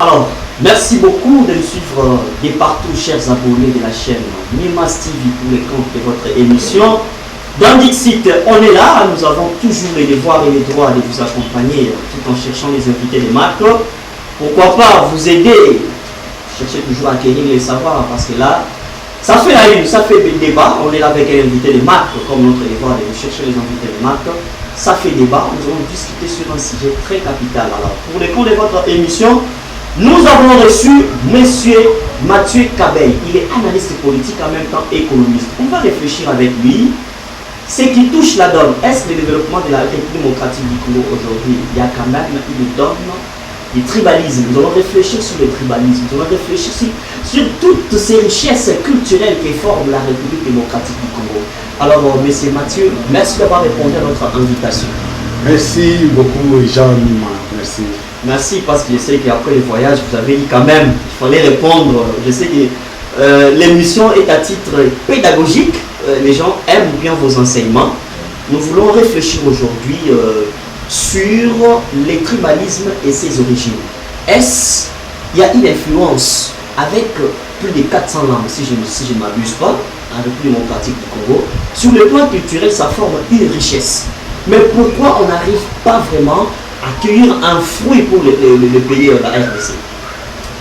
Alors, merci beaucoup de nous suivre de partout, chers abonnés de la chaîne Mimas TV pour les comptes de votre émission. Dans Dixit, on est là, nous avons toujours les devoirs et les droits de vous accompagner tout en cherchant les invités de marque. Pourquoi pas vous aider, chercher toujours à acquérir les savoirs, parce que là, ça fait la une, ça fait débat. On est là avec un invité de marque, comme notre devoir de chercher les invités de marque. Ça fait débat, nous allons discuter sur un sujet très capital. Alors, pour les comptes de votre émission, nous avons reçu M. Mathieu Kabeï. Il est analyste politique en même temps économiste. On va réfléchir avec lui. Ce qui touche la donne, est-ce le développement de la République démocratique du Congo aujourd'hui? Il y a quand même une donne du tribalisme. Nous allons réfléchir sur le tribalisme. Nous allons réfléchir sur toutes ces richesses culturelles qui forment la République démocratique du Congo. Alors, M. Mathieu, merci d'avoir répondu à notre invitation. Merci beaucoup, Jean. Merci. Merci, parce que je sais qu'après le voyage, vous avez dit quand même qu'il fallait répondre. Je sais que l'émission est à titre pédagogique. Les gens aiment bien vos enseignements. Nous voulons réfléchir aujourd'hui sur les tribalismes et ses origines. Est-ce qu'il y a une influence avec plus de 400 langues, si je ne m'abuse pas, en République démocratique du Congo? Sur le plan culturel, ça forme une richesse. Mais pourquoi on n'arrive pas vraiment à cueillir un fruit pour le pays de la RDC?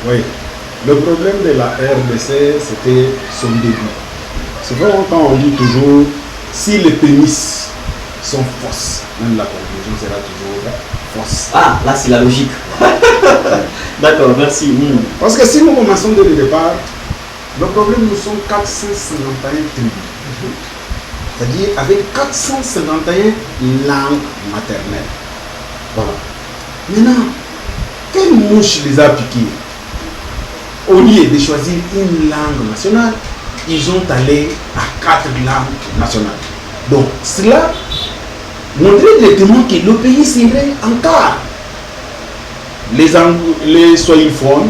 Oui, le problème de la RDC, c'était son début. C'est vrai, quand on dit toujours, si les prémices sont fausses, même la conclusion sera toujours fausse. Ah, là c'est la logique. D'accord, merci. Parce que si nous commençons dès le départ, le problème, nous sommes 451 tribus. C'est-à-dire avec 451 langues maternelles. Voilà. Maintenant, quelle mouche les a piqués? Au lieu de choisir une langue nationale, ils ont allé à 4 langues nationales. Donc, cela montrait directement que le pays serait en quart. Les soyiphones,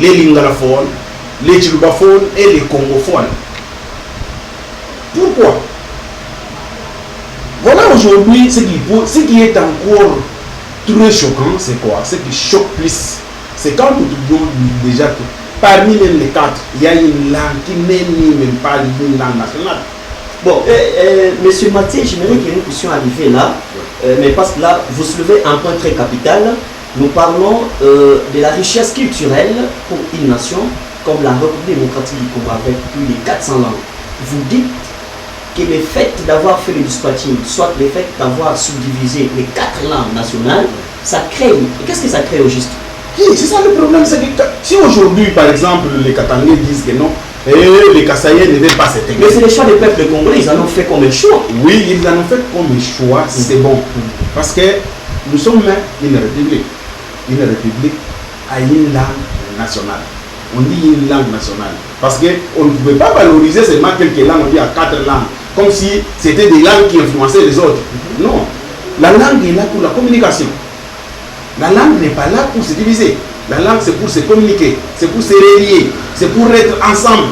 les lingalophones, les tchilubaphones et les congophones. Pourquoi? Voilà aujourd'hui ce qui est encore très choquant, c'est quoi? Ce qui choque plus, c'est quand nous trouvons déjà que parmi les 4, il y a une langue qui n'est même pas une langue nationale. Bon, Monsieur Mathieu, j'aimerais que nous puissions arriver là, mais parce que là, vous soulevez un point très capital. Nous parlons de la richesse culturelle pour une nation comme la République démocratique du Congo avec plus de 400 langues. Vous dites que le fait d'avoir fait le dispatching, soit le fait d'avoir subdivisé les 4 langues nationales, ça crée. Qu'est-ce que ça crée au juste? Oui, c'est ça le problème. C'est que si aujourd'hui, par exemple, les Katangais disent que non, les Kassaïens ne veulent pas s'intégrer. Mais c'est le choix des peuples congolais, ils en ont fait comme un choix. Oui, ils en ont fait comme un choix, c'est bon. Parce que nous sommes une république. Une république a une langue nationale. On dit une langue nationale. Parce qu'on ne pouvait pas valoriser seulement quelques langues, on dit à 4 langues. Comme si c'était des langues qui influençaient les autres. Non. La langue est là pour la communication. La langue n'est pas là pour se diviser. La langue, c'est pour se communiquer, c'est pour se relier, c'est pour être ensemble.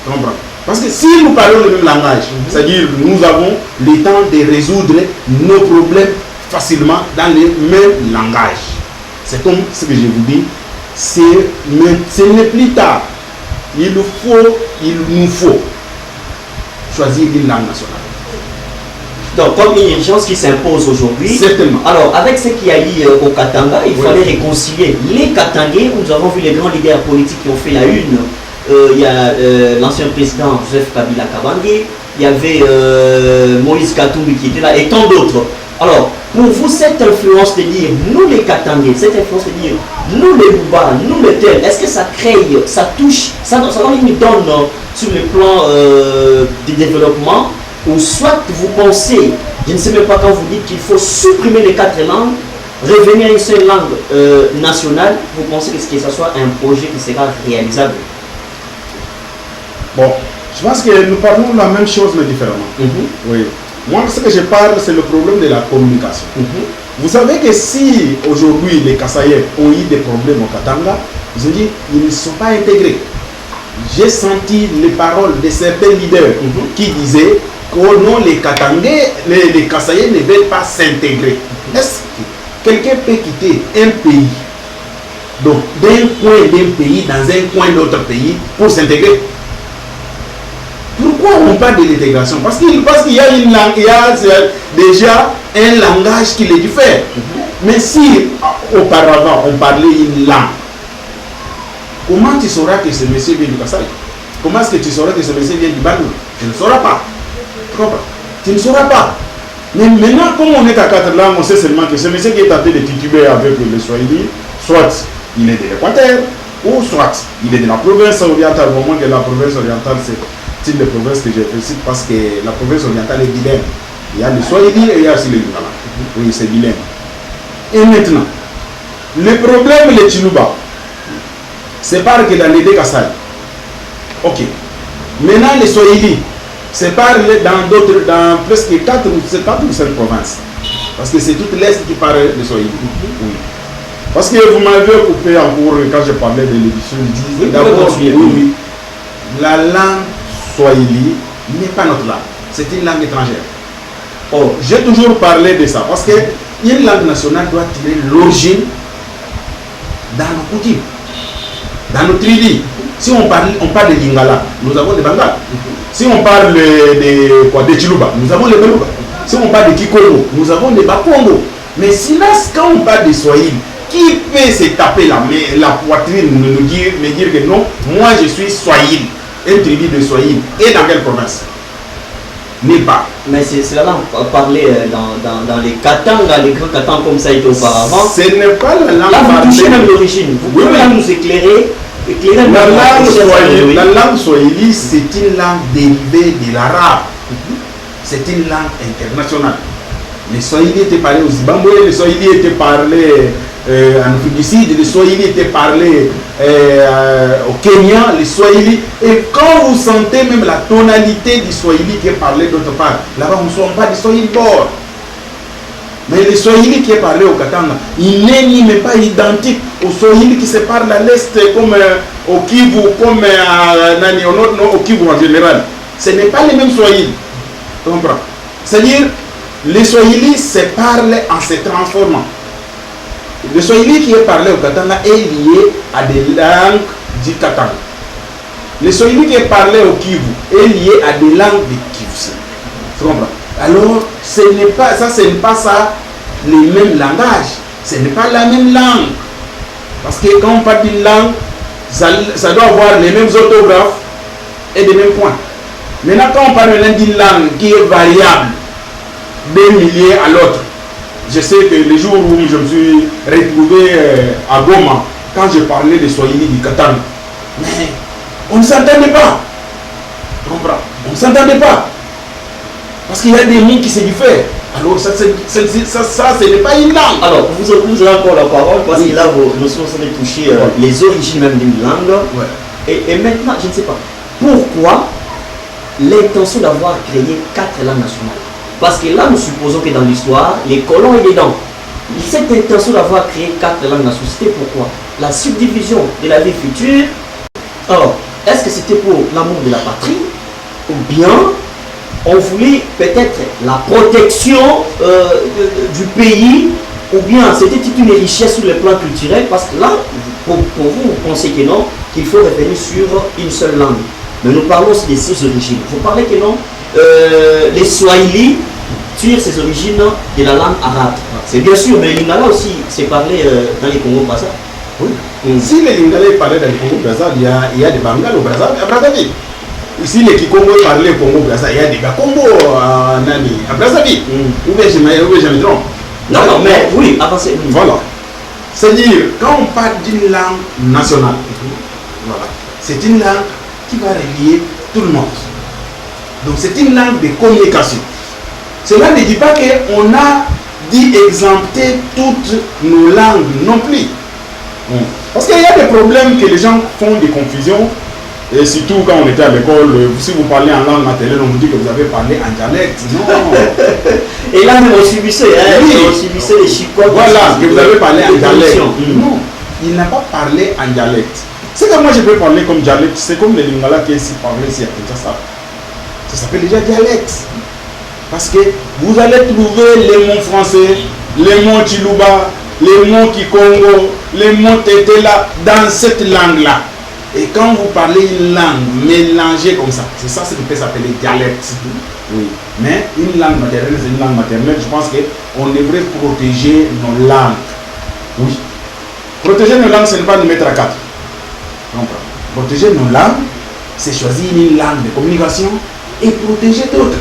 Tu comprends? Parce que si nous parlons le même langage, c'est-à-dire nous avons le temps de résoudre nos problèmes facilement dans le même langage. C'est comme ce que je vous dis, ce n'est plus tard. Il nous faut choisir une langue nationale. Donc, comme une urgence qui s'impose aujourd'hui, certainement. Alors, avec ce qu'il y a eu au Katanga, il fallait réconcilier les Katangais. Nous avons vu les grands leaders politiques qui ont fait la une. Il y a l'ancien président Joseph Kabila Kabange, il y avait Moïse Katumbi qui était là, et tant d'autres. Alors, pour vous, cette influence de dire nous les Katangais, cette influence de dire nous les Bouba, nous les tels, est-ce que ça crée, ça touche, ça donne une donne sur le plan du développement? Ou soit vous pensez, je ne sais même pas quand vous dites qu'il faut supprimer les 4 langues, revenir à une seule langue nationale, vous pensez que ce soit un projet qui sera réalisable? Bon, je pense que nous parlons de la même chose mais différemment. Oui. Moi, ce que je parle, c'est le problème de la communication. Vous savez que si aujourd'hui les Kassaïens ont eu des problèmes au Katanga, ils ont dit qu'ils ne sont pas intégrés. J'ai senti les paroles de certains leaders qui disaient que non, les Katangais, les Kassaïens ne veulent pas s'intégrer. Est-ce que quelqu'un peut quitter un pays Donc, d'un coin d'un pays dans un coin d'autre pays pour s'intégrer. Pourquoi on parle de l'intégration? Parce qu'il y a une langue, il y a déjà un langage qui les diffère. Mais si auparavant on parlait une langue, comment tu sauras que ce monsieur vient du Kassai? Comment est-ce que tu sauras que ce monsieur vient du Bandung? Tu ne sauras pas. Tu comprends? Tu ne sauras pas. Mais maintenant, comme on est à 4 langues, on sait seulement que ce monsieur qui est tenté de tituber avec le Swahili, soit il est de l'Équateur, ou soit il est de la province orientale. Au moment que la province orientale, c'est une des provinces que j'ai fait parce que la province orientale est bilingue. Il y a le Swahili et il y a aussi le Lingala. Oui, c'est bilingue. Et maintenant, le problème, les Chiluba, c'est pas que dans les deux Kassai. Ok. Maintenant, les Swahili, c'est pas dans presque 4 ou 5 provinces. Parce que c'est toute l'Est qui parle le Swahili. Oui. Parce que vous m'avez coupé en cours quand je parlais de l'édition. D'abord, oui, la langue Swahili n'est pas notre langue. C'est une langue étrangère. Oh, j'ai toujours parlé de ça. Parce que une langue nationale doit tirer l'origine dans nos coutumes, dans nos tribus. Si on parle de Lingala, nous avons des Bangla. Si on parle de Chiluba, nous avons les Beluga. Si on parle de Kikongo, nous avons les Bakongo. Mais sinon, quand on parle de Swahili, qui peut se taper la poitrine, me dire que non, moi je suis Swahili, un tribu de Swahili, et dans quelle province? N'est pas. Mais c'est la langue parlée dans les Katanga, les grands Katanga comme ça était auparavant. Ce n'est pas la langue là, vous touchez même l'origine. Vous pouvez nous éclairer. La langue Swahili, c'est une langue dérivée de l'arabe. C'est une langue internationale. Les Swahili étaient parlés au Zimbabwe, les Swahili étaient parlés en Afrique du Sud, les Swahili étaient parlés au Kenya, les Swahili. Et quand vous sentez même la tonalité du Swahili qui est parlé d'autre part, là-bas, nous ne sommes pas des Swahili bord. Mais le Swahili qui est parlé au Katanga, il n'est ni même pas identique au Swahili qui se parle à l'Est comme au Kivu, comme au Kivu en général. Ce n'est pas le même Swahili. Tu comprends? C'est-à-dire, le Swahili se parle en se transformant. Le Swahili qui est parlé au Katanga est lié à des langues du Katanga. Le Swahili qui est parlé au Kivu est lié à des langues du Kivu. Tu comprends? Alors, ce n'est pas ça, les mêmes langages. Ce n'est pas la même langue. Parce que quand on parle d'une langue, ça doit avoir les mêmes orthographes et les mêmes points. Maintenant, quand on parle d'une langue qui est variable d'un milieu à l'autre, je sais que le jour où je me suis retrouvé à Goma, quand je parlais de Swahili du Katanga, mais on ne s'entendait pas. Tu comprends? On ne s'entendait pas. Parce qu'il y a des mots qui se diffèrent. Alors ça ce n'est pas une langue. Alors, vous avez encore la parole parce que là, nous sommes en train de toucher les origines même d'une langue. Ouais. Et maintenant, je ne sais pas, pourquoi l'intention d'avoir créé 4 langues nationales? Parce que là, nous supposons que dans l'histoire, les colons est dedans. Cette intention d'avoir créé 4 langues nationales, c'était pourquoi? La subdivision de la vie future. Alors, est-ce que c'était pour l'amour de la patrie? Ou bien on voulait peut-être la protection du pays, ou bien c'était une richesse sur le plan culturel, parce que là, pour vous, vous pensez que non, qu'il faut revenir sur une seule langue. Mais nous parlons aussi de ses origines. Vous parlez que non, les Swahili tirent ses origines de la langue arabe. C'est bien sûr, mais Lingala aussi, c'est parlé dans les Congo-Brazza. Oui. Si les Lingala parlaient dans les Congo-Brazza, il y a des Bangals au Brazzaville. Ici, les Kikongo parlaient au Congo-Brazza, il y a des Bakongo à Brazzaville. Ou bien je me trompe. Non, mais oui, avancez. Voilà. C'est-à-dire, quand on parle d'une langue nationale, voilà, c'est une langue qui va relier tout le monde. Donc, c'est une langue de communication. Cela ne dit pas qu'on a dit exempter toutes nos langues non plus. Parce qu'il y a des problèmes que les gens font des confusions. Et surtout quand on était à l'école, si vous parlez en langue maternelle, on vous dit que vous avez parlé en dialecte. Non. Et là, on subissait, on subissait les chicots. Voilà, que vous avez parlé en dialecte. Non, il n'a pas parlé en dialecte. C'est que moi je peux parler comme dialecte, c'est comme les Lingala qui est ici parlé ici à Kinshasa. Ça s'appelle déjà dialecte. Parce que vous allez trouver les mots français, les mots Chiluba, les mots Kikongo, les mots Tétéla, dans cette langue-là. Et quand vous parlez une langue mélangée comme ça, c'est ça ce qui peut s'appeler dialecte. Oui. Mais une langue maternelle, c'est une langue maternelle. Je pense qu'on devrait protéger nos langues. Oui. Protéger nos langues, ce n'est pas nous mettre à quatre. Donc, protéger nos langues, c'est choisir une langue de communication et protéger d'autres.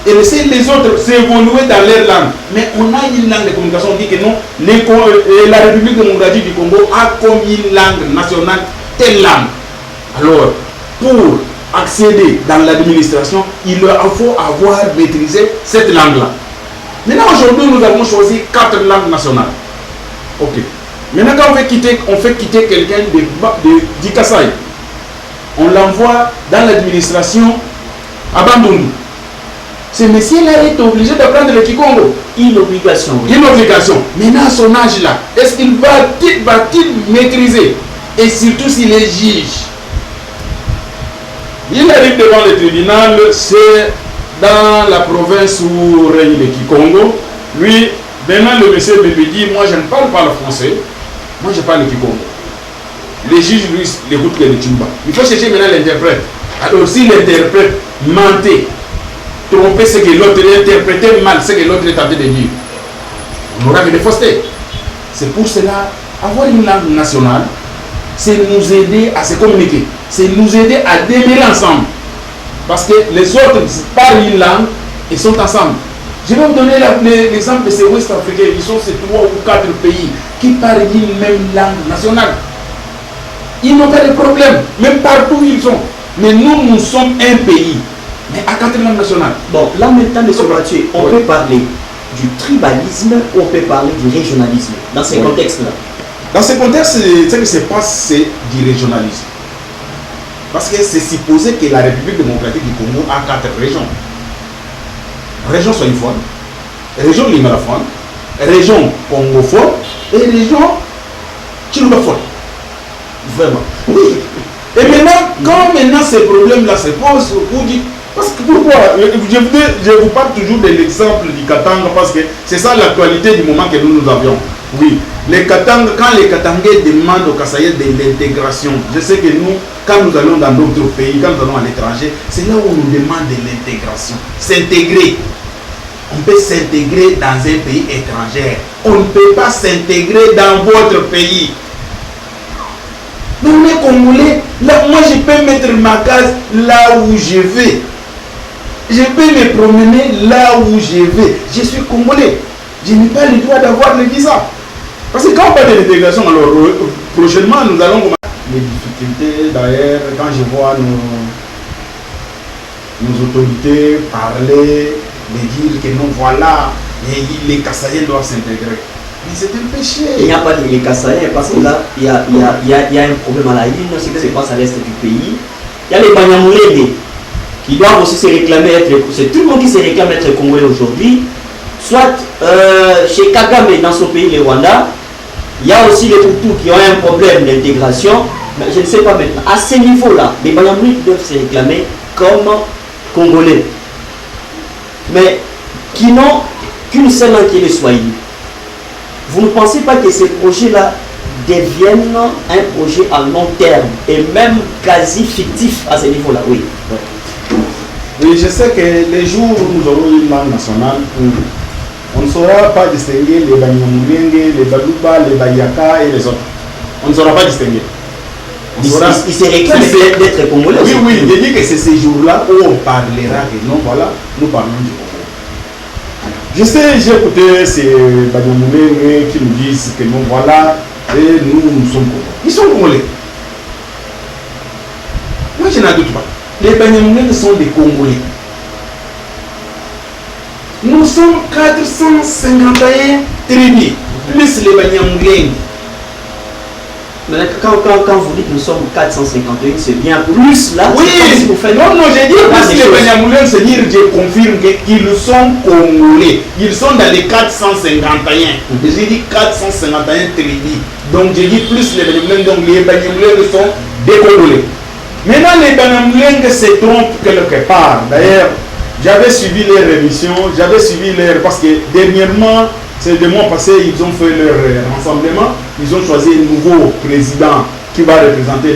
Et laisser les autres s'évoluer dans leur langue. Mais on a une langue de communication, on dit que non, la République démocratique du Congo a comme une langue nationale telle langue. Alors, pour accéder dans l'administration, il leur faut avoir maîtrisé cette langue-là. Maintenant, aujourd'hui, nous avons choisi 4 langues nationales. Ok. Maintenant, quand on fait quitter quelqu'un du Kasaï, on l'envoie dans l'administration à Bandundu. Ce monsieur-là est obligé d'apprendre le Kikongo. Une obligation. Oui. Une obligation. Maintenant, à son âge-là, est-ce qu'il va-t-il maîtriser? Et surtout s'il est juge. Il arrive devant le tribunal, c'est dans la province où règne le Kikongo. Lui, maintenant le monsieur me lui dit, moi je ne parle pas le français, moi je parle le Kikongo. Les juges lui l'écoutent que le Tumba. Il faut chercher maintenant l'interprète. Alors si l'interprète mentait, trompait ce que l'autre interprétait mal, ce que l'autre est en train de dire, on aura des faussetés. C'est pour cela, avoir une langue nationale, c'est nous aider à se communiquer, c'est nous aider à demeurer ensemble. Parce que les autres parlent une langue et sont ensemble. Je vais vous donner l'exemple de ces Ouest-Africains. Ils sont ces 3 ou 4 pays qui parlent une même langue nationale. Ils n'ont pas de problème, même partout où ils sont. Mais nous sommes un pays, mais à 4 langues nationales. Bon, là maintenant, M. Mathieu, on peut parler du tribalisme ou on peut parler du régionalisme dans ces contextes-là. Dans ce contexte, ce qui se passe, c'est du régionalisme. Parce que c'est supposé que la République démocratique du Congo a 4 régions. Région soïfophone, région limérophone, région congophone et région chilubaphone. Vraiment. Oui. Et maintenant, quand maintenant ces problèmes-là se posent, vous dites, parce que pourquoi je vous parle toujours de l'exemple du Katanga, parce que c'est ça l'actualité du moment que nous avions. Oui, les Katanga, quand les Katangais demandent aux Kasaïens de l'intégration, je sais que nous, quand nous allons dans d'autres pays, quand nous allons à l'étranger, c'est là où on nous demande de l'intégration. S'intégrer. On peut s'intégrer dans un pays étranger. On ne peut pas s'intégrer dans votre pays. Mais on est Congolais. Là, moi, je peux mettre ma case là où je vais. Je peux me promener là où je vais. Je suis Congolais. Je n'ai pas le droit d'avoir le visa. Parce que quand on parle de l'intégration, alors prochainement, nous allons commencer. Les difficultés, d'ailleurs, quand je vois nos autorités parler, de dire que non, voilà, les Kassaïens doivent s'intégrer. Mais c'est un péché. Il n'y a pas de les Kassaïens parce que là, il y a un problème à la ligne, ce qui se passe à l'est du pays. Il y a les Banyamulenge qui doivent aussi se réclamer être. C'est tout le monde qui se réclame être congolais aujourd'hui. Soit chez Kagame dans son pays, le Rwanda, il y a aussi les Hutus qui ont un problème d'intégration. Mais je ne sais pas maintenant. À ce niveau-là, les Banyamulenge doivent se réclamer comme congolais. Mais qui n'ont qu'une seule langue qui est le Swahili. Vous ne pensez pas que ces projets-là deviennent un projet à long terme et même quasi fictif à ce niveau-là? Oui. Oui, je sais que les jours où nous aurons une langue nationale, on ne saura pas distinguer les Banyamulenge, les Baluba, les Bayaka et les autres. On ne saura pas distinguer. Ils se réclament d'être congolais. Oui, oui, je dis que c'est ces jours-là où on parlera que non, voilà, nous parlons du Congo. Je sais, j'ai écouté ces Banyamulenge qui nous disent que non, voilà, et nous sommes Congolais. Ils sont Congolais. Moi, je n'en doute pas. Les Banyamulenge sont des Congolais. Nous sommes 451 tribus, plus les Banyamulenge. Mais quand vous dites nous sommes 451, c'est bien plus là. Oui, si vous faites non, j'ai dit plus les Banyamulenge, c'est-à-dire je confirme qu'ils sont congolais. Ils sont dans les 451. J'ai dit 451 tribus. Donc j'ai dit plus les Banyamulenge, donc les Banyamulenge sont des Congolais. Maintenant les Banyamulenge se trompent quelque part. D'ailleurs, j'avais suivi leur émission, parce que dernièrement, C'est des mois passés, ils ont fait leur rassemblement, ils ont choisi un nouveau président qui va représenter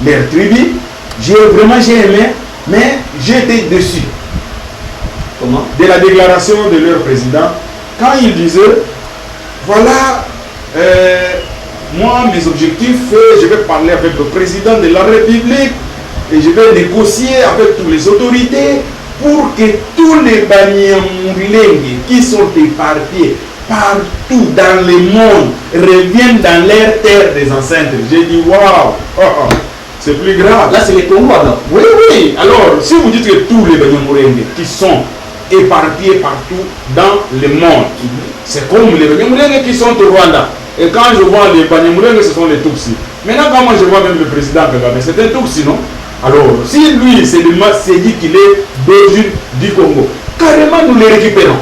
leur tribu. J'ai aimé, mais j'ai été déçu. Comment? De la déclaration de leur président, quand il disait, voilà, moi, mes objectifs, je vais parler avec le président de la République et je vais négocier avec toutes les autorités pour que tous les Banyamulenge qui sont éparpillés partout dans le monde reviennent dans leur terre des ancêtres. J'ai dit, waouh, c'est plus grave. Là, c'est les Congo alors. Oui, oui. Alors, si vous dites que tous les Banyamulenge qui sont éparpillés partout dans le monde, c'est comme les Banyamulenge qui sont au Rwanda. Et quand je vois les Banyamulenge, ce sont les Tutsis. Maintenant, quand moi je vois même le président Kagame, c'est un Tutsi, non? Alors, si lui, c'est dit qu'il est d'origine du Congo, carrément nous les récupérons.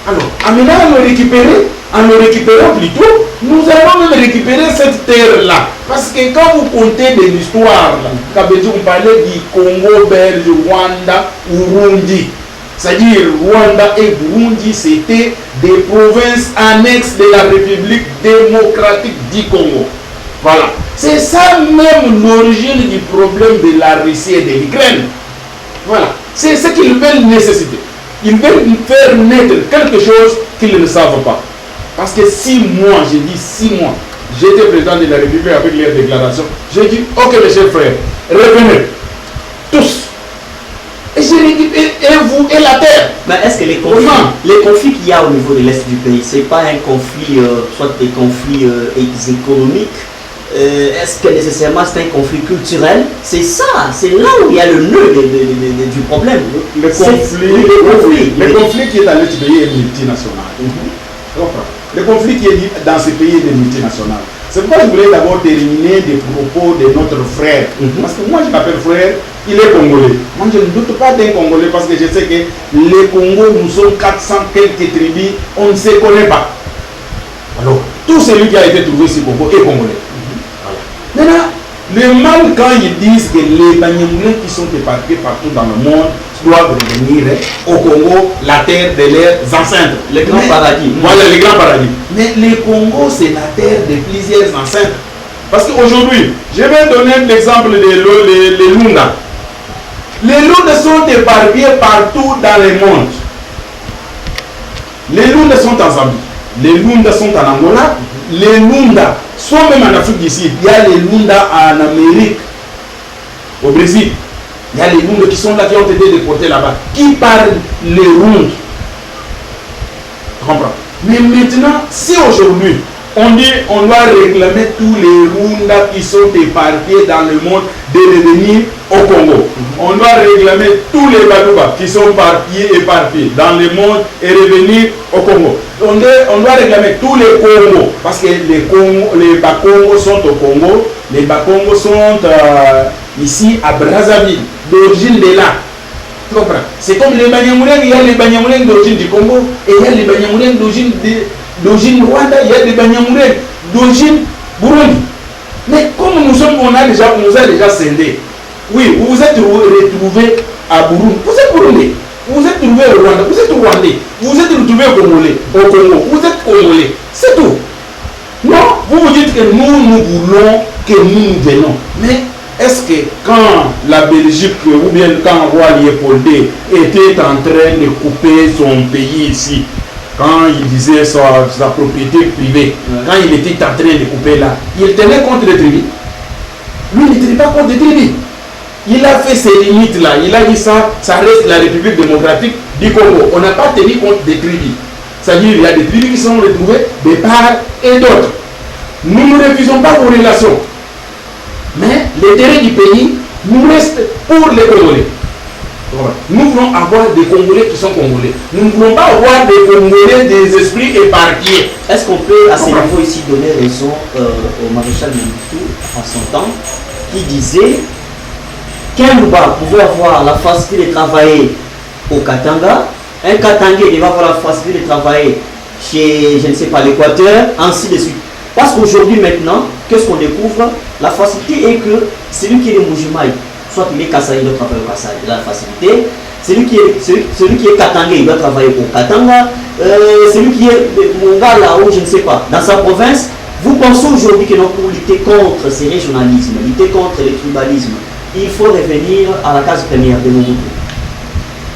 Alors, en le récupérant plutôt, nous allons même récupérer cette terre-là. Parce que quand vous comptez de l'histoire, on parlait du Congo belge, Rwanda, Burundi. C'est-à-dire Rwanda et Burundi, c'était des provinces annexes de la République démocratique du Congo. Voilà. C'est ça même l'origine du problème de la Russie et de l'Ukraine. Voilà. C'est ce qu'ils veulent nécessiter. Ils veulent faire naître quelque chose qu'ils ne savent pas. Parce que 6 mois, j'ai dit 6 mois, j'étais président de la République avec les déclarations. J'ai dit, ok mes chers frères, revenez. Tous. Et vous et la terre. Mais est-ce que les conflits qu'il y a au niveau de l'Est du pays, ce n'est pas un conflit, soit des conflits économiques, est-ce que nécessairement c'est un conflit culturel? C'est ça, c'est là où il y a le nœud du problème. Le conflit qui est dans l'Est du pays est multinational. Le conflit qui est dans ce pays est multinational. C'est pourquoi je voulais d'abord terminer des propos de notre frère. Parce que moi je m'appelle frère, il est congolais. Moi je ne doute pas d'un congolais parce que je sais que les Congos, nous sommes 400 quelques tribus, on ne se connaît pas. Alors, tout celui qui a été trouvé sur Congo est congolais. Maintenant, le mal quand ils disent que les Banyamulenge qui sont éparpillés partout dans le monde doivent revenir au Congo, la terre de leurs ancêtres. Le grand paradis. Voilà, le grand paradis. Mais le Congo, c'est la terre de plusieurs ancêtres. Parce qu'aujourd'hui, je vais donner l'exemple des Lunda. Les Lunda sont éparpillés partout dans le monde. Les Lunda sont en Zambie. Les Lunda sont en Angola. Les Lunda sont même en Afrique du Sud. Il y a les Lunda en Amérique, au Brésil. Il y a les Lunda qui sont là, qui ont été déportés là-bas. Qui parlent les Lunda? Comprends? Mais maintenant, si aujourd'hui, on dit on doit réclamer tous les Rwandais qui sont éparpillés dans le monde de revenir au Congo. On doit réclamer tous les Baluba qui sont éparpillés dans le monde et revenir au Congo. On doit réclamer tous les Congos parce que les Bakongos sont au Congo, les Bakongos sont ici à Brazzaville, d'origine de là. Tu comprends? C'est comme les Banyamulenge, il y a les Banyamulenge d'origine du Congo et il y a les Banyamulenge d'origine Rwanda, il y a des Banyamulenge d'origine Burundi. Mais comme on nous a déjà scindés, oui, vous vous êtes retrouvés à Burundi, vous êtes Burundais, vous vous êtes trouvé au Rwanda, vous êtes Rwandais, vous vous êtes retrouvés au Congo, vous êtes Congolais, c'est tout. Non, vous dites que nous voulons que nous venons. Mais est-ce que quand la Belgique ou bien quand Roi Léopold était en train de couper son pays ici, quand il disait sa propriété privée, quand il était en train de couper là, il tenait compte des tribus. Lui, il ne tenait pas compte des tribus. Il a fait ses limites là. Il a dit ça reste la République démocratique du Congo. On n'a pas tenu compte des tribus. C'est-à-dire qu'il y a des tribus qui sont retrouvées de part et d'autre. Nous ne refusons pas vos relations. Mais l'intérêt du pays nous reste pour les Congolais. Nous voulons avoir des Congolais qui sont Congolais. Nous ne voulons pas avoir des Congolais des esprits éparpillés. Est-ce qu'on peut à ce niveau ici donner raison au maréchal Mobutu en son temps qui disait qu'un Luba pouvait avoir la facilité de travailler au Katanga, un Katangais devait avoir la facilité de travailler chez, je ne sais pas, l'Équateur, ainsi de suite. Parce qu'aujourd'hui maintenant, qu'est-ce qu'on découvre? La facilité est que celui qui est Mbujimaï, soit il est Kassaï, il doit travailler au Kassaï, il a la facilité. Celui qui est Katangais, il doit travailler au Katanga. celui qui est mon gars là-haut, je ne sais pas, dans sa province, vous pensez aujourd'hui que non, pour lutter contre ces régionalismes, lutter contre les tribalismes, il faut revenir à la case première de Mobutu?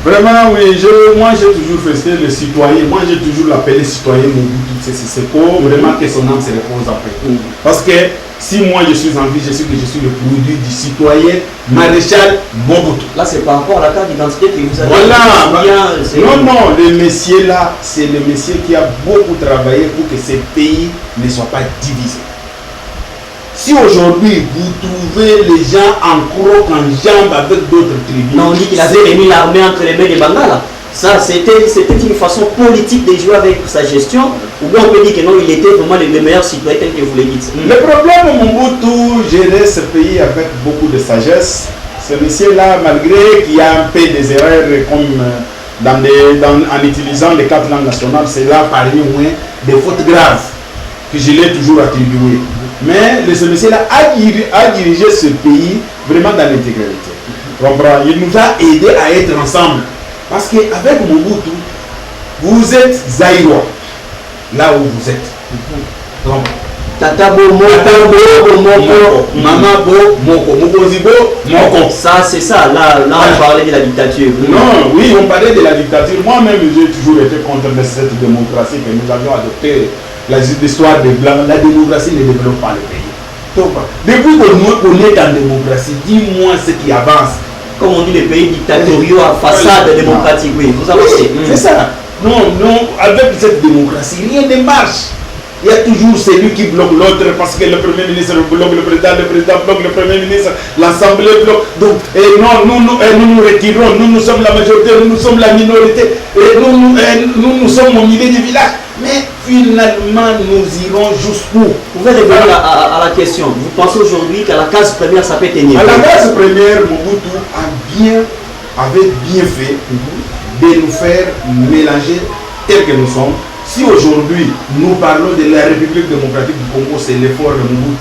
Vraiment, oui, moi j'ai toujours fait le citoyen, moi j'ai toujours l'appelé citoyen Mobutu Sese Seko, vraiment que son âme se repose après. Parce que si moi je suis en vie, je sais que je suis le produit du citoyen maréchal Mobutu. Là c'est par rapport à la carte d'identité que vous avez. Voilà, non, le monsieur là, c'est le monsieur qui a beaucoup travaillé pour que ce pays ne soit pas divisé. Si aujourd'hui vous trouvez les gens en croc, en jambe avec d'autres tribus. Non, on dit qu'il avait mis l'armée entre les mains des Bangala. Ça, c'était une façon politique de jouer avec sa gestion. Ou bien on peut dire que non, il était vraiment le meilleur citoyen tel que vous le dites. Le problème, Mobutu gérait ce pays avec beaucoup de sagesse. Ce monsieur-là, malgré qu'il y a un peu des erreurs comme en utilisant les 4 langues nationales, c'est là parmi moins des fautes graves que je l'ai toujours attribué. Mais ce monsieur-là a dirigé ce pays vraiment dans l'intégralité. Il nous a aidés à être ensemble. Parce qu'avec Mobutu, vous êtes Zaïrois, là où vous êtes. Donc, Tata Bo, Moko, Maman Bo, Moko, Mokozibo, Moko. Ça, c'est ça. Là, on parlait de la dictature. Non, oui, on parlait de la dictature. Moi-même, j'ai toujours été contre cette démocratie que nous avions adoptée. L'histoire des Blancs, la démocratie ne développe pas le pays. Donc, depuis qu'on est en démocratie, dis-moi ce qui avance. Comme on dit, les pays dictatoriaux à façade démocratique, oui, vous avancez. C'est ça. Non, avec cette démocratie, rien ne marche. Il y a toujours celui qui bloque l'autre parce que le Premier ministre bloque le président bloque le Premier ministre, l'Assemblée bloque. Donc, nous nous retirons, nous sommes la majorité, nous sommes la minorité, nous sommes au milieu du village. Mais finalement, nous irons jusqu'où? Vous pouvez revenir à la question. Vous pensez aujourd'hui qu'à la case première, ça peut tenir? À la case première, Mobutu avait bien fait de nous faire mélanger tel que nous sommes. Si aujourd'hui, nous parlons de la République démocratique du Congo, c'est l'effort de Mobutu.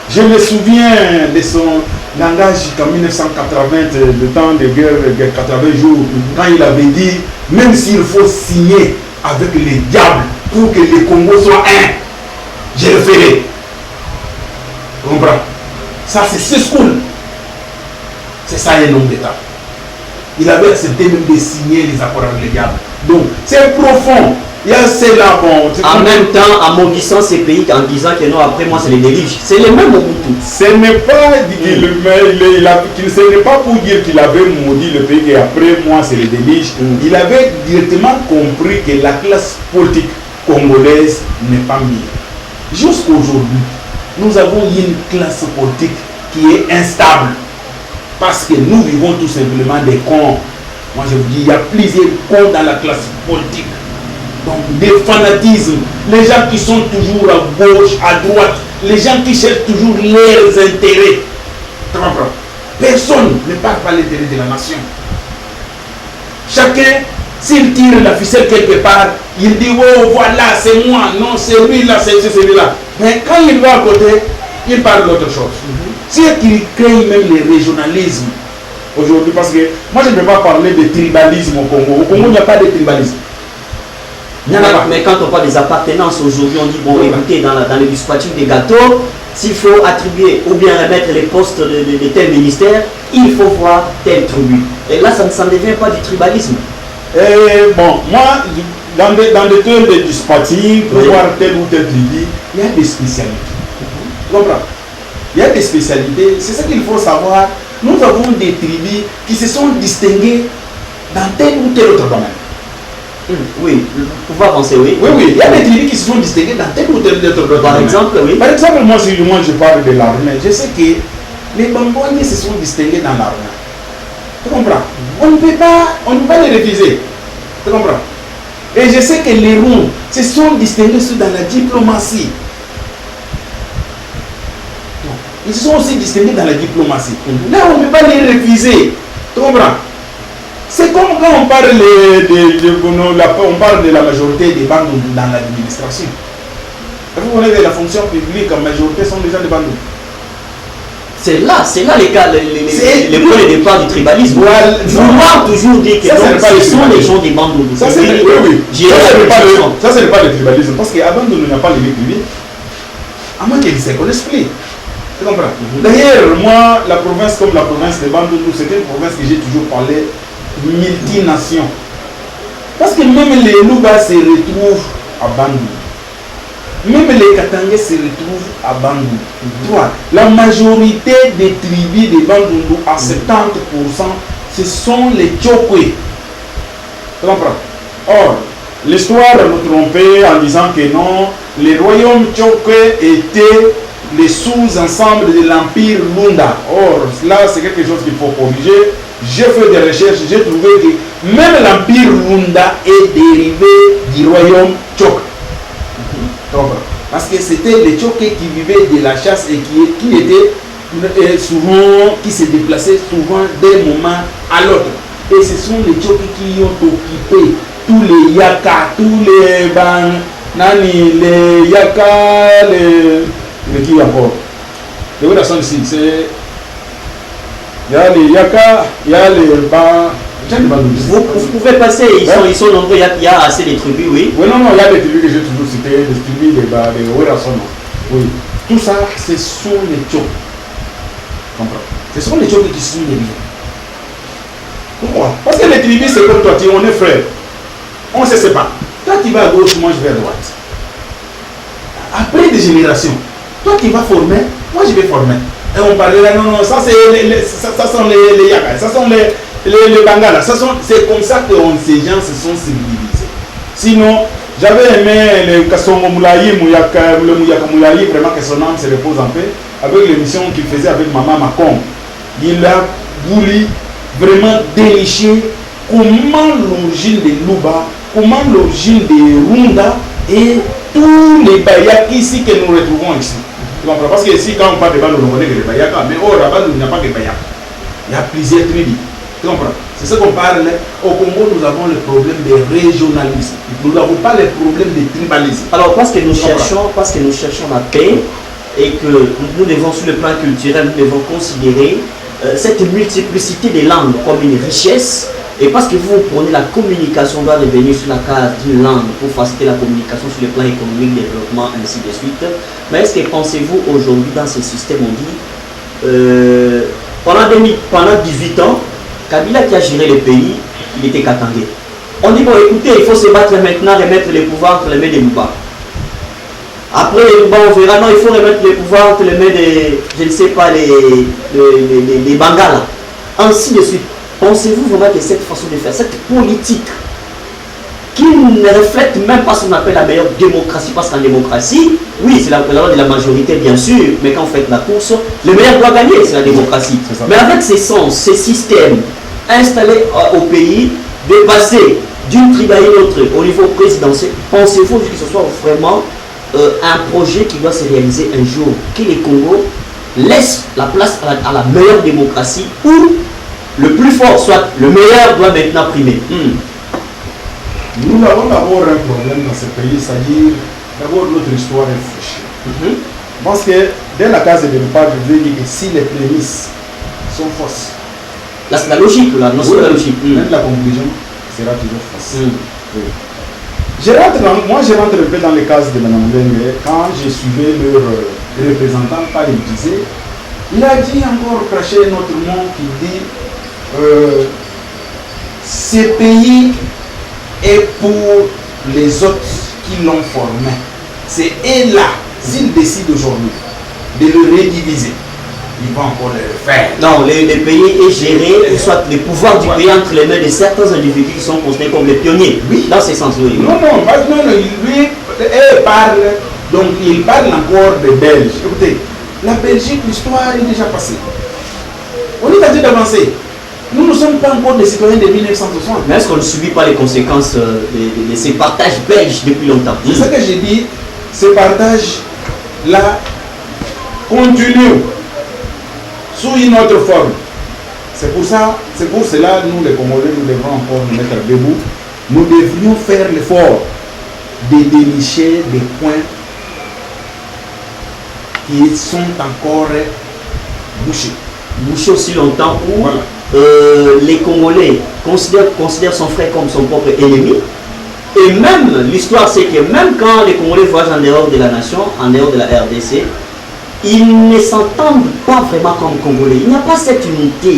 Je me souviens de son langage qu'en 1980, le temps de guerre 80 jours, quand il avait dit, même s'il faut signer avec les diables pour que le Congo soit un, je le ferai. Tu comprends? Ça, c'est ce school. C'est ça un homme d'État. Il avait accepté même de signer les accords avec les diables. Donc, c'est profond. Il y a cela, bon. En même temps, en maudissant ces pays, en disant que non, après moi, c'est les délivres. C'est le même Mobutu. Ce n'est pas, ce n'est pas pour dire qu'il avait maudit le pays et après moi, c'est les délivres. Il avait directement compris que la classe politique congolaise n'est pas mieux. Jusqu'aujourd'hui, nous avons une classe politique qui est instable. Parce que nous vivons tout simplement des cons. Moi, je vous dis, il y a plusieurs cons dans la classe politique. Donc, des fanatismes, les gens qui sont toujours à gauche, à droite, les gens qui cherchent toujours leurs intérêts. Personne ne parle pas l'intérêt de la nation. Chacun, s'il tire la ficelle quelque part, il dit, oh voilà, c'est moi, non, c'est lui là, c'est celui-là. Mais quand il va à côté, il parle d'autre chose. C'est qu'il crée même le régionalisme aujourd'hui, parce que moi je ne peux pas parler de tribalisme au Congo. Au Congo, il n'y a pas de tribalisme. Mais quand on parle des appartenances aujourd'hui, on dit, bon, écoutez, dans le dispatching des gâteaux, s'il faut attribuer ou bien remettre les postes de tel ministère, il faut voir telle tribu. Et là, ça ne devient pas du tribalisme. Bon, moi, dans des termes de dispatching, pour voir telle ou telle tribu, il y a des spécialités. Tu comprends? Il y a des spécialités, c'est ça qu'il faut savoir. Nous avons des tribus qui se sont distinguées dans tel ou tel autre domaine. Oui, pour pouvoir avancer, oui. Oui, il y a des tribus qui se sont distinguées dans tel ou tel autre domaine. Par exemple, oui. Par exemple, moi, si je parle de l'armée, je sais que les Bambouaniens se sont distingués dans l'armée. Tu comprends? On ne peut pas les refuser. Tu comprends? Et je sais que les Rouns se sont distingués dans la diplomatie. Ils se sont aussi distingués dans la diplomatie. Là, on ne peut pas les refuser. Tu comprends? C'est comme quand on parle de la majorité des Bandou dans l'administration. Vous connaissez la fonction publique, en majorité sont des gens de Bandou. C'est là les points de départ du tribalisme. Voilà. Vouloir toujours dire que ça, donc, ce sont les gens des bandes de ça, ce n'est pas le tribalisme. Parce qu'avant de nous, n'a pas les privés. À moins qu'ils ne se connaissent plus. Tu comprends? D'ailleurs, moi, la province comme la province de Bandundu, c'est une province que j'ai toujours parlé multination. Parce que même les Luba se retrouvent à Bandundu. Même les Katangais se retrouvent à Bandundu. La majorité des tribus de Bandundu, à 70%, ce sont les Tchokwe. Tu comprends? Or, l'histoire nous trompait en disant que non, les royaumes Tchokwe étaient les sous-ensembles de l'empire Lunda. Or, là, c'est quelque chose qu'il faut corriger. J'ai fait des recherches, j'ai trouvé que même l'empire Lunda est dérivé du royaume Tchok. Parce que c'était les Tchoké qui vivaient de la chasse et qui étaient souvent, qui se déplaçaient souvent d'un moment à l'autre. Et ce sont les Tchoké qui ont occupé tous les Yaka, tous les Nani, les Yaka, les qui encore? Les Wédason ici, c'est. Il y a les Yaka, il y a les Ban. Vous pouvez passer, ils sont nombreux, il y a assez de tribus, oui. Oui, non, il y a des tribus que j'ai toujours citées, des tribus de Wédason. Oui. Tout ça, ce sont les Tchok. Comprends? Ce sont les Tchok qui sont les liens. Pourquoi? Parce que les tribus, c'est comme toi, on est frères. On se sépare. Toi, tu vas à gauche, moi je vais à droite. Après des générations, toi tu vas former, moi je vais former. Et on parlera, non, ça c'est ça sont les Yaka, ça sont les Bangala, c'est comme ça que ces gens se sont civilisés. Sinon, j'avais aimé le Kassongo Moulayi, le Mouyaka Moulayi, vraiment que son âme se repose en paix, avec l'émission qu'il faisait avec Maman Macon. Il a voulu vraiment dénicher comment l'origine de Luba, comment l'origine de Runda et tous les Bayaks ici que nous retrouvons ici. Tu comprends? Parce que ici, quand on parle de Bandundu, on connaît que les Bayaks, mais au Bandundu, il n'y a pas que Bayaks. Il y a plusieurs tribus. Tu comprends? C'est ce qu'on parle. Au Congo, nous avons le problème de régionalisme. Nous n'avons pas le problème de tribalisme. Alors, parce que nous cherchons la paix et que nous devons, sur le plan culturel, nous devons considérer cette multiplicité des langues comme une richesse. Et parce que vous prenez la communication, doit revenir sur la case d'une langue pour faciliter la communication sur le plan économique, développement, ainsi de suite. Mais est-ce que pensez-vous aujourd'hui dans ce système, on dit, pendant 18 ans, Kabila qui a géré le pays, il était Katangais. On dit, bon écoutez, il faut se battre maintenant, remettre les pouvoirs entre les mains des Luba. Après les Luba, on verra, non, il faut remettre les pouvoirs entre les mains des, je ne sais pas, les Bangala. Ainsi de suite. Pensez-vous vraiment que cette façon de faire, cette politique qui ne reflète même pas ce qu'on appelle la meilleure démocratie, parce qu'en démocratie, oui, c'est la loi de la majorité bien sûr, mais quand vous faites la course, le meilleur doit gagner, c'est la démocratie. Mais avec ces sens, ces systèmes installés au pays, de passer d'une tribu à une autre au niveau présidentiel, pensez-vous que ce soit vraiment un projet qui doit se réaliser un jour, que les Congo laissent la place à la meilleure démocratie, où le plus fort, soit le meilleur, doit maintenant primer. Nous avons d'abord un problème dans ce pays, c'est-à-dire, d'abord notre histoire est fauchée. Parce que, dès la case de départ, je veux dire que si les prémices sont fausses, là c'est la logique, là, non c'est la logique. Même la conclusion sera toujours fausse. Moi, je rentre un peu dans les cases de Mme Mbengue. Quand je suivais leur représentant, quand il disait, il a dit encore cracher notre nom qui dit ce pays est pour les autres qui l'ont formé. C'est eux là, s'ils décident aujourd'hui de le rediviser, ils vont encore le refaire. Non, le pays est géré, soit le pouvoir du pays entre les mains de certains individus qui sont considérés comme les pionniers. Oui. Dans ces sens-là. Non, lui, parle, donc il parle encore des Belges. Écoutez, la Belgique, l'histoire est déjà passée. On est en train d'avancer. Nous ne sommes pas encore des citoyens de 1960. Mais est-ce qu'on ne subit pas les conséquences de ces partages belges depuis longtemps? C'est ça que j'ai dit. Ces partages-là continuent sous une autre forme. C'est pour cela, nous les Congolais, nous devons encore nous mettre debout. Nous devrions faire l'effort de dénicher des points qui sont encore bouché aussi longtemps où Voilà. les Congolais considèrent son frère comme son propre ennemi. Et même, l'histoire c'est que même quand les Congolais voyagent en dehors de la nation, en dehors de la RDC, ils ne s'entendent pas vraiment comme Congolais. Il n'y a pas cette unité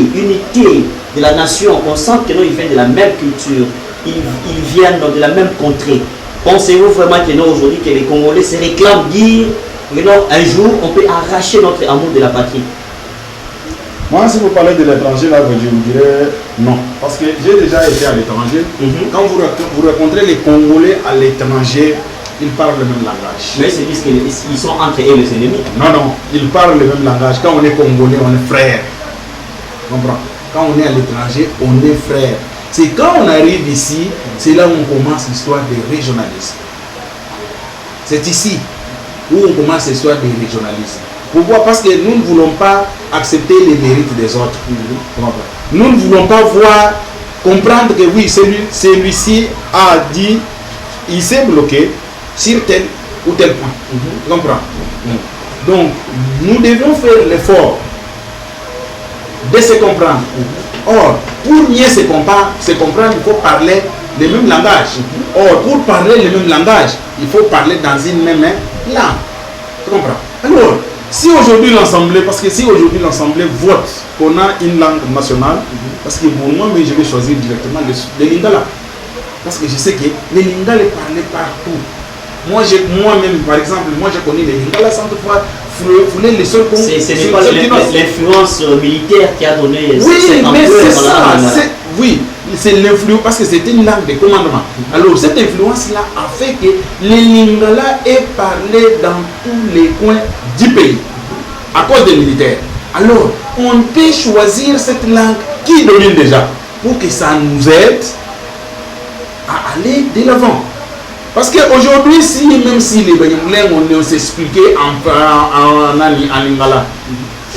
de la nation. On sent que nous, ils viennent de la même culture, ils viennent de la même contrée. Pensez-vous vraiment que nous, aujourd'hui, que les Congolais se réclament dire que non, un jour, on peut arracher notre amour de la patrie? Moi, si vous parlez de l'étranger, là, je vous dirais non. Parce que j'ai déjà été à l'étranger. Quand vous rencontrez les Congolais à l'étranger, ils parlent le même langage. Mais c'est juste qu'ils sont entre eux les ennemis. Non, non, ils parlent le même langage. Quand on est Congolais, on est frères. Comprends? Quand on est à l'étranger, on est frères. C'est quand on arrive ici, c'est là où on commence l'histoire des régionalistes. C'est ici où on commence l'histoire des régionalistes. Pourquoi? Parce que nous ne voulons pas accepter les mérites des autres. Nous ne voulons pas comprendre que oui, celui-ci a dit, il s'est bloqué sur tel ou tel point. Tu comprends? Donc, nous devons faire l'effort de se comprendre. Or, pour mieux se comprendre, il faut parler le même langage. Or, pour parler le même langage, il faut parler dans une même langue. Tu comprends? Alors, si aujourd'hui l'Assemblée, parce que si aujourd'hui l'Assemblée vote qu'on a une langue nationale, parce que pour moi, mais je vais choisir directement le lingala. Parce que je sais que les lingala est parlé partout. Moi-même, par exemple, moi je connais les lingala sans toutefois fouler les seuls qu'on... Ce n'est pas l'influence militaire qui a donné... Oui, mais c'est ça. Oui, c'est l'influence, parce que c'était une langue de commandement. Alors, cette influence-là a fait que les lingala est parlé dans tous les coins du pays, à cause des militaires. Alors, on peut choisir cette langue qui domine déjà, pour que ça nous aide à aller de l'avant. Parce qu'aujourd'hui, même si les Banyamulins on s'expliquait en lingala,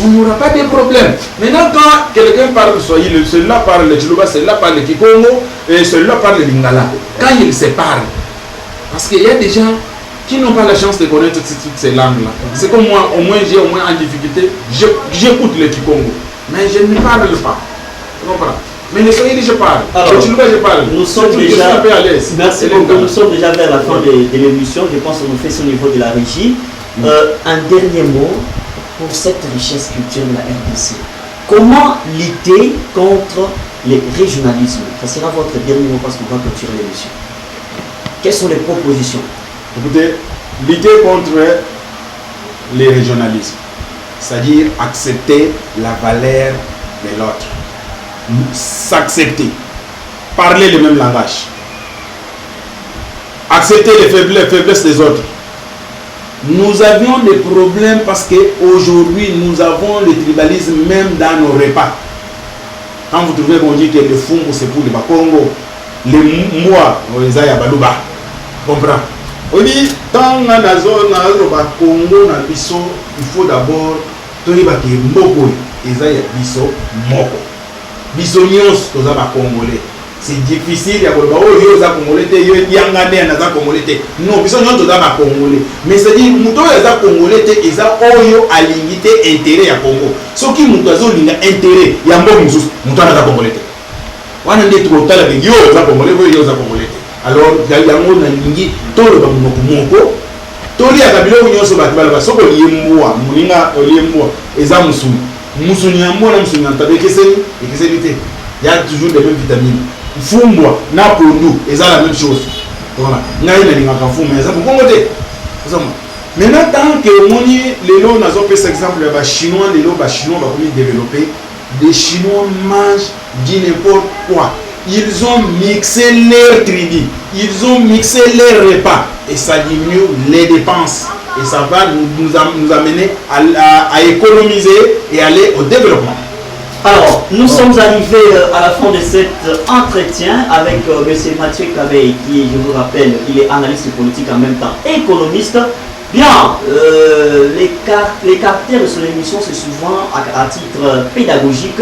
on n'aura pas de problème. Maintenant, quand quelqu'un parle Swahili, celui-là parle le Chiluba, celui-là parle le Kikongo, et celui-là parle le Lingala, quand ils se parlent, parce qu'il y a des gens qui n'ont pas la chance de connaître toutes ces langues-là. C'est comme moi, au moins j'ai en difficulté, j'écoute le Kikongo, mais je ne parle pas. Tu comprends? Mais le Swahili, je parle. Alors, le Chiluba, je parle. Nous sommes déjà, merci beaucoup, nous sommes déjà vers la fin de l'émission. Je pense qu'on nous fait ça au niveau de la régie. Un dernier mot pour cette richesse culturelle de la RDC. Comment lutter contre les régionalismes? Ça sera votre dernier mot parce qu'on va clôturer l'émission. Quelles sont les propositions? Écoutez, lutter contre les régionalismes, c'est-à-dire accepter la valeur de l'autre, s'accepter, parler le même langage, accepter les faiblesses des autres. Nous avions des problèmes parce qu'aujourd'hui, nous avons le tribalisme même dans nos repas. Quand vous trouvez qu'on dit que le fungo c'est pour les Bakongo, les mois, les Aya Balouba, comprends? On dit, dans la zone, Bakongo, il faut d'abord, il y a Mboko, les Aya Biso, Moko. Biso nyons, tous les Congolais. C'est difficile, il y a des Congolais, il y a des Congolais. Non, ils sont tous les Congolais. Mais c'est-à-dire, les Congolais, ils ont aligné intérêt à Congo. Ce qui ont intérêt, il y a un bon Moussous, ils sont Congolais. On a dit trop tard, il y a des Congolais, il y a des Congolais. Alors, il y a un monde qui est tout le monde. Tout le monde qui est il y a toujours les mêmes vitamines. Fumbwa, na pondu, ils ont la même chose. Voilà. Maintenant, tant que les lots n'ont pas cet exemple, les Chinois, Chinois vont développer. Les Chinois mangent du n'importe quoi. Ils ont mixé leur tribu, ils ont mixé leurs repas et ça diminue les dépenses. Et ça va nous amener à économiser et aller au développement. Alors, nous sommes arrivés à la fin de cet entretien avec M. Mathieu Kabey, qui, je vous rappelle, il est analyste politique en même temps économiste. Bien, les caractères de son émission, c'est souvent à titre pédagogique.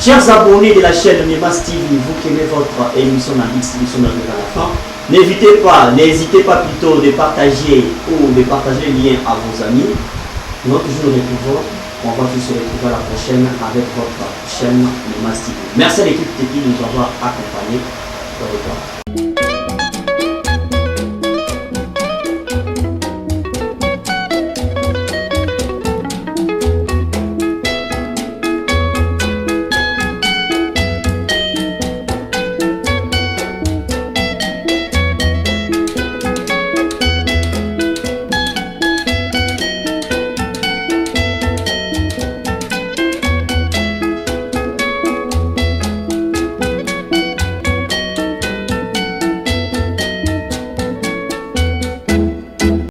Chers abonnés de la chaîne Mimas TV, vous qui aimez votre émission dans distribution de la fin, n'hésitez pas plutôt de partager ou de partager le lien à vos amis. Nous allons toujours nous retrouver On va tous se retrouver à la prochaine avec votre chaîne Mimas TV. Merci à l'équipe technique de nous avoir accompagnés. Au revoir.